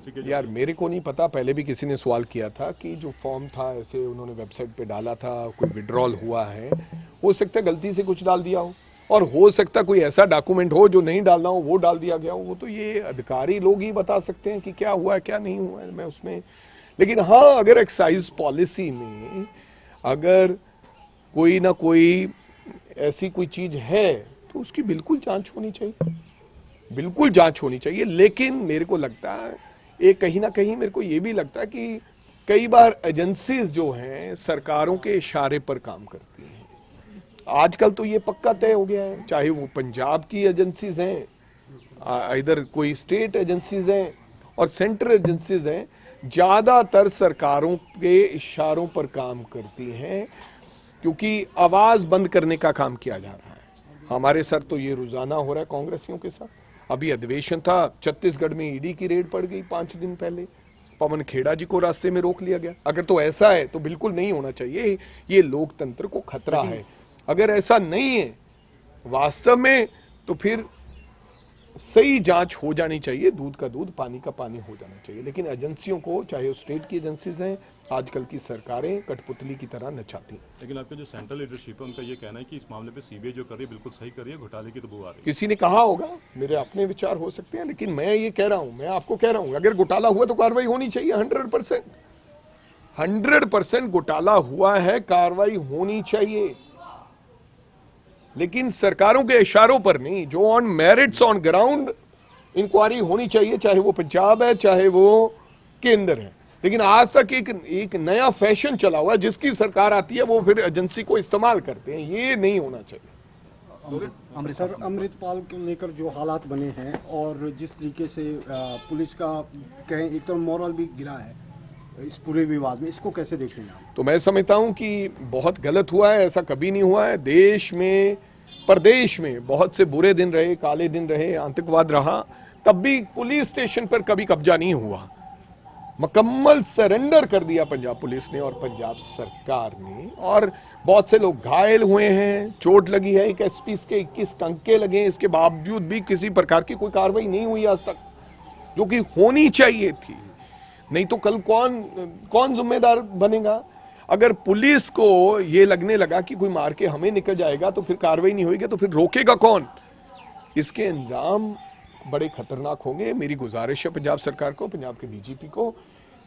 उसी के यार मेरे को नहीं पता, पहले भी किसी ने सवाल किया था कि जो फॉर्म था ऐसे उन्होंने वेबसाइट पे डाला था, कोई विड्रॉल हुआ है, हो सकता है गलती से कुछ डाल दिया हो, और हो सकता है कोई ऐसा डॉक्यूमेंट हो जो नहीं डालना हो वो डाल दिया गया हो। वो तो ये अधिकारी लोग ही बता सकते हैं कि क्या हुआ है क्या नहीं हुआ है, मैं उसमें। लेकिन हाँ, अगर एक्साइज पॉलिसी में अगर कोई ना कोई ऐसी कोई चीज है तो उसकी बिल्कुल जांच होनी चाहिए, बिल्कुल जांच होनी चाहिए। लेकिन मेरे को लगता है एक कहीं ना कहीं मेरे को ये भी लगता है कि कई बार एजेंसीज जो हैं सरकारों के इशारे पर काम करती हैं। आजकल तो ये पक्का तय हो गया है, चाहे वो पंजाब की एजेंसीज हैं, इधर कोई स्टेट एजेंसीज हैं और सेंट्रल एजेंसीज हैं, ज्यादातर सरकारों के इशारों पर काम करती हैं, क्योंकि आवाज बंद करने का काम किया जा रहा है। हमारे सर तो ये रोजाना हो रहा है कांग्रेसियों के साथ। अभी अधिवेशन था, छत्तीसगढ़ में ईडी की रेड पड़ गई 5 दिन पहले, पवन खेड़ा जी को रास्ते में रोक लिया गया। अगर तो ऐसा है तो बिल्कुल नहीं होना चाहिए, ये लोकतंत्र को खतरा है। अगर ऐसा नहीं है वास्तव में तो फिर सही जांच हो जानी चाहिए, दूध का दूध पानी का पानी हो जाना चाहिए। लेकिन एजेंसियों को, चाहे वो स्टेट की एजेंसीज हैं, आजकल की सरकारें कठपुतली की तरह नचाती हैं। लेकिन आपका जो सेंट्रल लीडरशिप है उनका ये कहना है कि इस मामले पे सीबीआई जो कर रही है बिल्कुल सही कर रही है, घोटाले की तो बू आ रही है। किसी ने कहा होगा, मेरे अपने विचार हो सकते हैं, लेकिन मैं ये कह रहा हूं, मैं आपको कह रहा हूं, अगर घोटाला हुआ तो कार्रवाई होनी चाहिए। 100% घोटाला हुआ है, कार्रवाई होनी चाहिए, लेकिन सरकारों के इशारों पर नहीं, जो on merits on ground inquiry होनी चाहिए, चाहे वो पंजाब है चाहे वो केंद्र है। लेकिन आज तक एक नया फैशन चला हुआ है, जिसकी सरकार आती है वो फिर एजेंसी को इस्तेमाल करते हैं, ये नहीं होना चाहिए। अमृतसर अमृतपाल को लेकर जो हालात बने हैं और जिस तरीके से पुलिस का कहें एक तो मॉरल भी गिरा है इस पूरे विवाद में, इसको कैसे देखते हैं आप? तो मैं समझता हूं कि बहुत गलत हुआ है, ऐसा कभी नहीं हुआ है। देश में, प्रदेश में बहुत से बुरे दिन रहे, काले दिन रहे, आतंकवाद रहा, तब भी पुलिस स्टेशन पर कभी कब्जा नहीं हुआ। मुकम्मल सरेंडर कर दिया पंजाब पुलिस ने और पंजाब सरकार ने, और बहुत से लोग घायल हुए हैं, चोट लगी है, एक एसपी के 21 टंके लगे हैं, इसके बावजूद भी किसी प्रकार की कोई कार्रवाई नहीं हुई आज तक, जो कि होनी चाहिए थी। नहीं तो कल कौन जिम्मेदार बनेगा? अगर पुलिस को ये लगने लगा कि कोई मार के हमें निकल जाएगा तो फिर कार्रवाई नहीं होगी, तो फिर रोकेगा कौन? इसके अंजाम बड़े खतरनाक होंगे। मेरी गुजारिश है पंजाब सरकार को, पंजाब के डीजीपी को,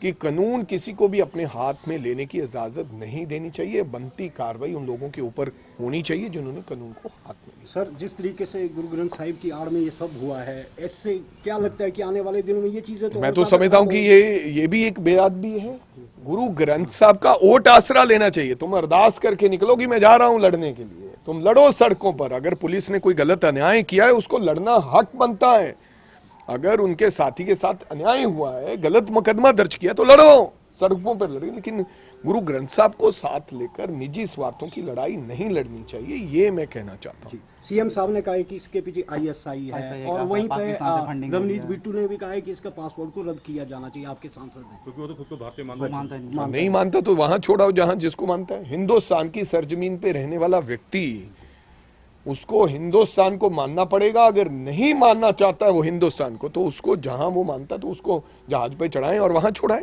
कि कानून किसी को भी अपने हाथ में लेने की इजाजत नहीं देनी चाहिए। बनती कार्रवाई उन लोगों के ऊपर होनी चाहिए जिन्होंने कानून को हाथ में लिया। सर, जिस तरीके से गुरु ग्रंथ साहिब की आड़ में ये सब हुआ है, इससे क्या लगता है कि आने वाले दिनों में ये चीजें तो मैं तो समझता हूं कि ये भी एक बेअदबी है। गुरु ग्रंथ साहब का ओट आसरा लेना चाहिए। तुम अरदास करके निकलो कि मैं जा रहा हूं लड़ने के लिए, तुम लड़ो सड़कों पर। अगर पुलिस ने कोई गलत अन्याय किया है उसको लड़ना हक बनता है। अगर उनके साथी के साथ अन्याय हुआ है, गलत मुकदमा दर्ज किया, तो लड़ो, सड़कों पर लड़े। लेकिन गुरु ग्रंथ साहब को साथ लेकर निजी स्वार्थों की लड़ाई नहीं लड़नी चाहिए, ये मैं कहना चाहता हूँ। सीएम साहब ने कहा है कि इसके पीछे आईएसआई है, और वहीं पे रवनीत बिट्टू ने भी कहा है कि इसका पासपोर्ट को रद्द किया जाना चाहिए आपके सांसद ने, क्योंकि वो तो खुद को भारतीय मानता नहीं मानता तो वहां छोड़ाओ जहां जिसको मानता है। हिंदुस्तान की सरजमीन पे रहने वाला व्यक्ति, उसको हिंदुस्तान को मानना पड़ेगा। अगर नहीं मानना चाहता है वो हिंदुस्तान को, तो उसको जहां वो मानता है तो उसको जहाज पे चढ़ाएं और वहां छोड़ाएं।